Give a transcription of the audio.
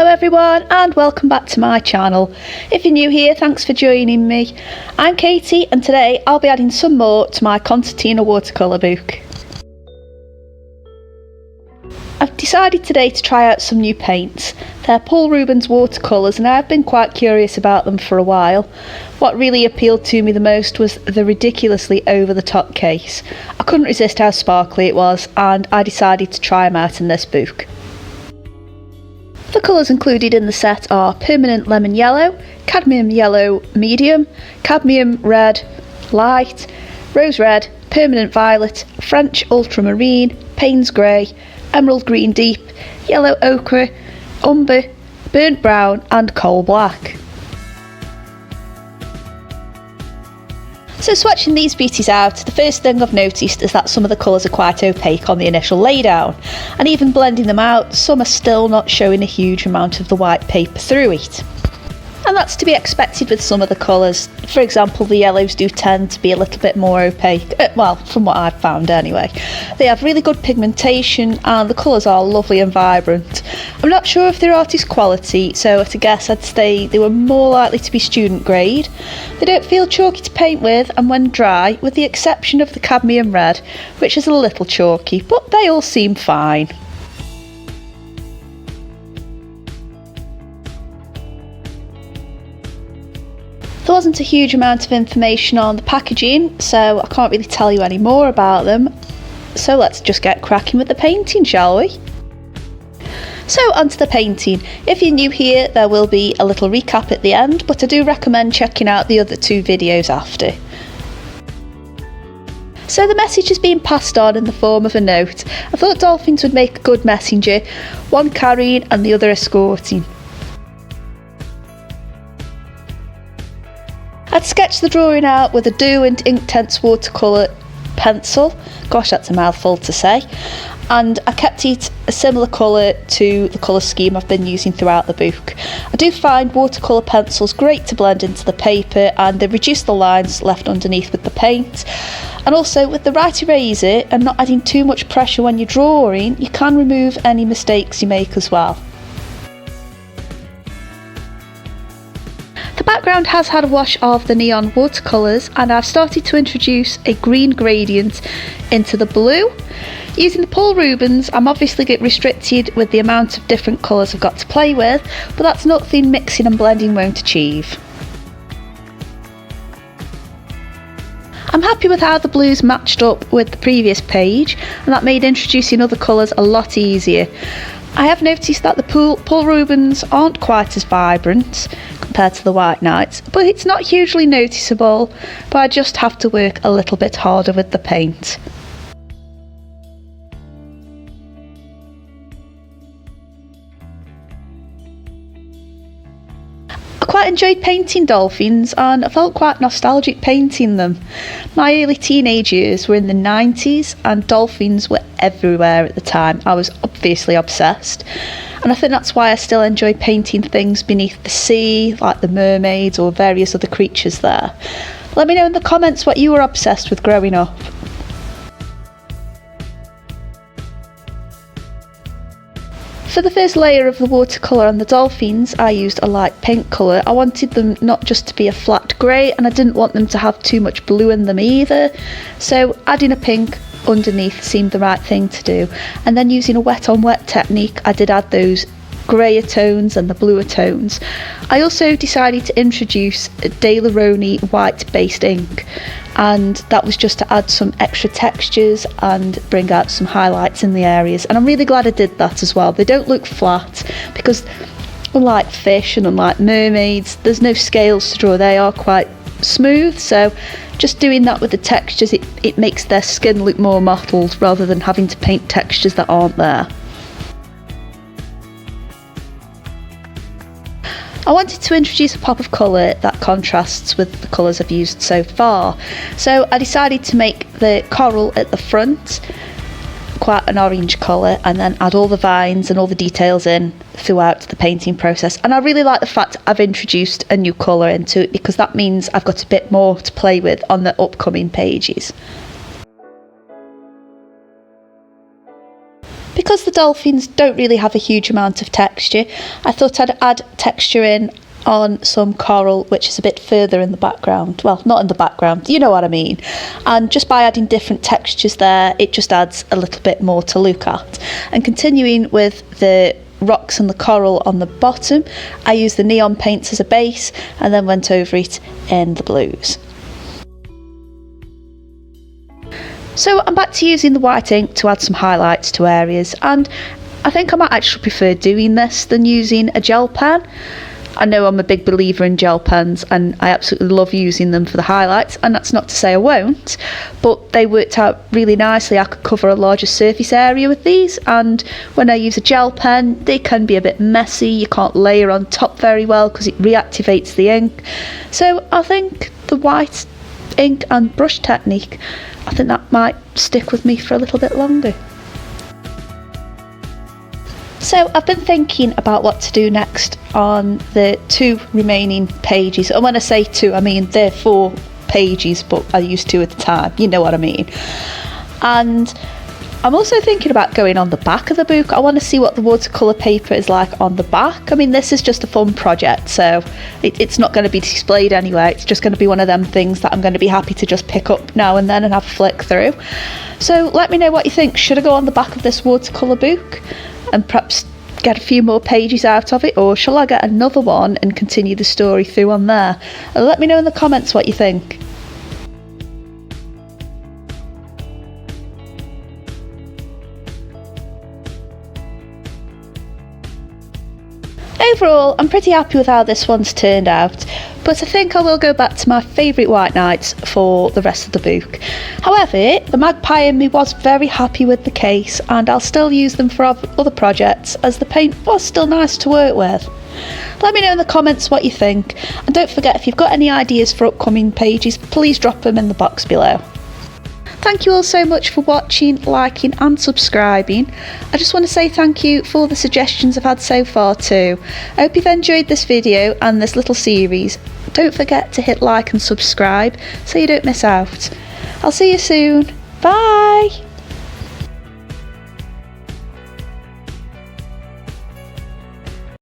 everyone, and welcome back to my channel. If you're new here, thanks for joining me. I'm Katie, and today I'll be adding some more to my concertina watercolour book. I've decided today to try out some new paints. They're Paul Rubens watercolours and I've been quite curious about them for a while. What really appealed to me the most was the ridiculously over-the-top case. I couldn't resist how sparkly it was, and I decided to try them out in this book. The colours included in the set are permanent lemon yellow, cadmium yellow medium, cadmium red light, rose red, permanent violet, French ultramarine, Payne's grey, emerald green deep, yellow ochre, umber, burnt brown and coal black. So swatching these beauties out, the first thing I've noticed is that some of the colours are quite opaque on the initial laydown, and even blending them out, some are still not showing a huge amount of the white paper through it. And that's to be expected with some of the colours. For example, the yellows do tend to be a little bit more opaque, well, from what I've found anyway. They have really good pigmentation and the colours are lovely and vibrant. I'm not sure if they're artist quality, so at a guess I'd say they were more likely to be student grade. They don't feel chalky to paint with, and when dry, with the exception of the cadmium red, which is a little chalky, but they all seem fine. There wasn't a huge amount of information on the packaging, so I can't really tell you any more about them. So let's just get cracking with the painting, shall we? So onto the painting. If you're new here, there will be a little recap at the end, but I do recommend checking out the other two videos after. So the message is being passed on in the form of a note. I thought dolphins would make a good messenger, one carrying and the other escorting. I'd sketched the drawing out with a Dew and Inktense watercolour pencil, gosh that's a mouthful to say, and I kept it a similar colour to the colour scheme I've been using throughout the book. I do find watercolour pencils great to blend into the paper, and they reduce the lines left underneath with the paint. And also with the right eraser and not adding too much pressure when you're drawing, you can remove any mistakes you make as well. The background has had a wash of the neon watercolours, and I've started to introduce a green gradient into the blue. Using the Paul Rubens, I'm obviously restricted with the amount of different colours I've got to play with, but that's nothing mixing and blending won't achieve. I'm happy with how the blues matched up with the previous page, and that made introducing other colours a lot easier. I have noticed that the Paul Rubens aren't quite as vibrant compared to the White Knights, but it's not hugely noticeable, but I just have to work a little bit harder with the paint. I quite enjoyed painting dolphins, and I felt quite nostalgic painting them. My early teenage years were in the 90s and dolphins were everywhere at the time. I was obviously obsessed, and I think that's why I still enjoy painting things beneath the sea, like the mermaids or various other creatures there. Let me know in the comments what you were obsessed with growing up. For the first layer of the watercolour on the dolphins, I used a light pink colour. I wanted them not just to be a flat grey, and I didn't want them to have too much blue in them either, so adding a pink underneath seemed the right thing to do. And then using a wet on wet technique, I did add those greyer tones and the bluer tones. I also decided to introduce Daler-Rowney white based ink, and that was just to add some extra textures and bring out some highlights in the areas, and I'm really glad I did that as well. They don't look flat because, unlike fish and unlike mermaids, there's no scales to draw. They are quite smooth, so just doing that with the textures, it makes their skin look more mottled rather than having to paint textures that aren't there. I wanted to introduce a pop of colour that contrasts with the colours I've used so far, so I decided to make the coral at the front quite an orange colour, and then add all the vines and all the details in throughout the painting process. And I really like the fact I've introduced a new colour into it, because that means I've got a bit more to play with on the upcoming pages. Because the dolphins don't really have a huge amount of texture, I thought I'd add texture in on some coral which is a bit further in the background. Well, not in the background, you know what I mean. And just by adding different textures there, it just adds a little bit more to look at. And continuing with the rocks and the coral on the bottom, I used the neon paints as a base and then went over it in the blues. So I'm back to using the white ink to add some highlights to areas, and I think I might actually prefer doing this than using a gel pen. I know I'm a big believer in gel pens and I absolutely love using them for the highlights, and that's not to say I won't, but they worked out really nicely. I could cover a larger surface area with these, and when I use a gel pen they can be a bit messy. You can't layer on top very well because it reactivates the ink. So I think the white ink and brush technique, I think that might stick with me for a little bit longer. So I've been thinking about what to do next on the 2 remaining pages. And when I say 2, I mean they're 4 pages, but I use 2 at a time, you know what I mean. And I'm also thinking about going on the back of the book. I want to see what the watercolour paper is like on the back. I mean, this is just a fun project, so it's not going to be displayed anywhere. It's just going to be one of them things that I'm going to be happy to just pick up now and then and have a flick through. So let me know what you think. Should I go on the back of this watercolour book and perhaps get a few more pages out of it, or shall I get another one and continue the story through on there? And let me know in the comments what you think. Overall, I'm pretty happy with how this one's turned out, but I think I will go back to my favourite white knights for the rest of the book. However, the magpie in me was very happy with the case, and I'll still use them for other projects as the paint was still nice to work with. Let me know in the comments what you think, and don't forget, if you've got any ideas for upcoming pages, please drop them in the box below. Thank you all so much for watching, liking and subscribing. I just want to say thank you for all the suggestions I've had so far too. I hope you've enjoyed this video and this little series. Don't forget to hit like and subscribe so you don't miss out. I'll see you soon. Bye!